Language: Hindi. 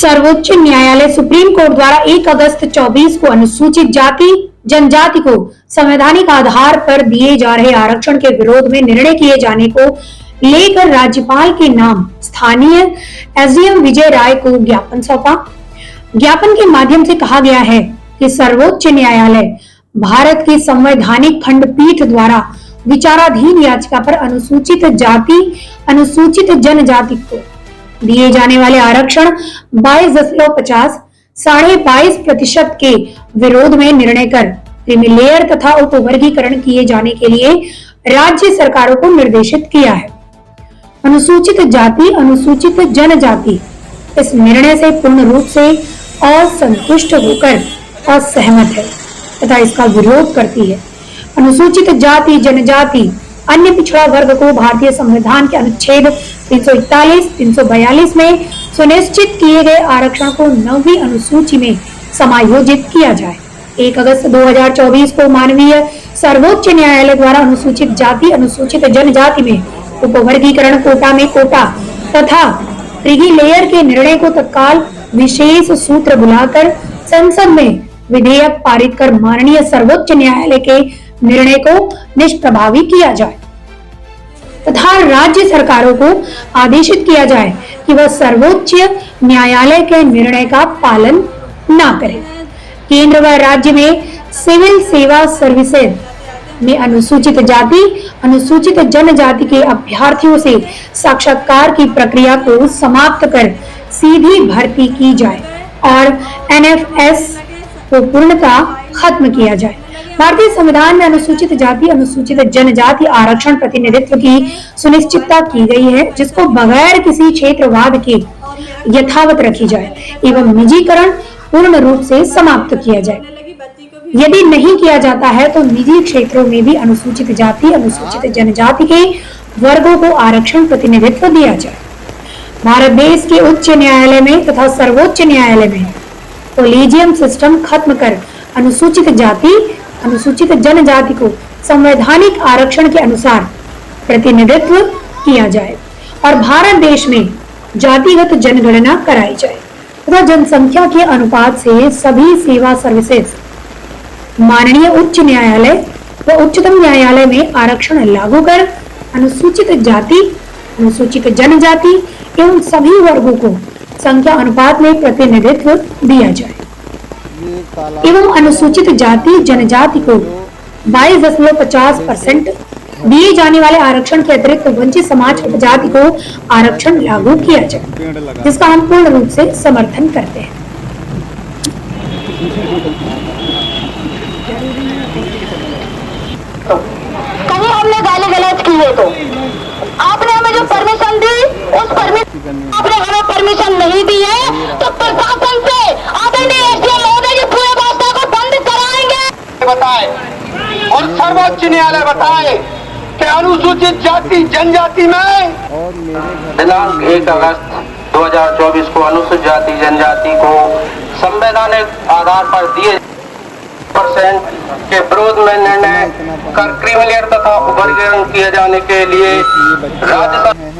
सर्वोच्च न्यायालय सुप्रीम कोर्ट द्वारा 1 अगस्त 24 को अनुसूचित जाति जनजाति को संवैधानिक आधार पर दिए जा रहे आरक्षण के विरोध में निर्णय किए जाने को लेकर राज्यपाल के नाम स्थानीय एसडीएम विजय राय को ज्ञापन सौंपा। ज्ञापन के माध्यम से कहा गया है कि सर्वोच्च न्यायालय भारत की संवैधानिक खंडपीठ द्वारा विचाराधीन याचिका पर अनुसूचित जाति अनुसूचित जनजाति को दिए जाने वाले आरक्षण 22.50 22% के विरोध में निर्णय कर क्रीमी लेयर तथा उपवर्गीकरण किए जाने के लिए राज्य सरकारों को निर्देशित किया है। अनुसूचित जाति अनुसूचित जनजाति इस निर्णय से पूर्ण रूप से असंतुष्ट होकर असहमत है तथा इसका विरोध करती है। अनुसूचित जाति जनजाति अन्य पिछड़ा वर्ग को भारतीय संविधान के अनुच्छेद 341, 342 में सुनिश्चित किए गए आरक्षण को 9वीं अनुसूची में समायोजित किया जाए। 1 अगस्त 2024 को माननीय सर्वोच्च न्यायालय द्वारा अनुसूचित जाति अनुसूचित जनजाति में उपवर्गीकरण कोटा में कोटा तथा क्रीमी लेयर के निर्णय को तत्काल विशेष सूत्र बुलाकर संसद में विधेयक पारित कर माननीय सर्वोच्च न्यायालय के निर्णय को निष्प्रभावी किया जाए तथा राज्य सरकारों को आदेशित किया जाए कि वह सर्वोच्च न्यायालय के निर्णय का पालन न करें। केंद्र व राज्य में सिविल सेवा सर्विसेज में अनुसूचित जाति अनुसूचित जनजाति के अभ्यर्थियों से साक्षात्कार की प्रक्रिया को समाप्त कर सीधी भर्ती की जाए और एनएफएस को पूर्णतः खत्म किया जाए। भारतीय संविधान में अनुसूचित जाति अनुसूचित जनजाति आरक्षण प्रतिनिधित्व की सुनिश्चितता की गई है, जिसको बगैर किसी क्षेत्रवाद के यथावत रखी जाए एवं निजीकरण पूर्ण रूप से समाप्त किया जाए। यदि नहीं किया जाता है तो निजी क्षेत्रों में भी अनुसूचित जाति अनुसूचित जनजाति के वर्गों को आरक्षण प्रतिनिधित्व दिया जाए। भारत देश के उच्च न्यायालय में तथा सर्वोच्च न्यायालय में कोलिजियम सिस्टम खत्म कर अनुसूचित जाति अनुसूचित जनजाति को संवैधानिक आरक्षण के अनुसार प्रतिनिधित्व किया जाए और भारत देश में जातिगत जनगणना कराई जाए तथा जनसंख्या के अनुपात से सभी सेवा सर्विसेज माननीय उच्च न्यायालय व उच्चतम न्यायालय में आरक्षण लागू कर अनुसूचित जाति अनुसूचित जनजाति एवं सभी वर्गों को संख्या अनुपात में प्रतिनिधित्व दिया जाए एवं अनुसूचित जाति जनजाति को 22.50% दिए जाने वाले आरक्षण के अतिरिक्त वंचित समाज की जाति को आरक्षण लागू किया जाए, जिसका हम पूर्ण रूप से समर्थन करते हैं। कहीं हमने गाली गलौज की है तो आपने हमें जो परमिशन दी उस परमिशन आपने हमें परमिशन नहीं दी है तो प्रशासन से आदरणीय एसडीएम महोदय जी पूरे व्यवस्था को बंद कराएंगे। बताए और सर्वोच्च न्यायालय बताए कि अनुसूचित जाति जनजाति में दिनांक 1 अगस्त 2024 को अनुसूचित जाति जनजाति को संवैधानिक आधार पर दिए % के विरोध में निर्णय कर क्रीमी लेयर तथा उपवर्गीकरण किए जाने के लिए राज्य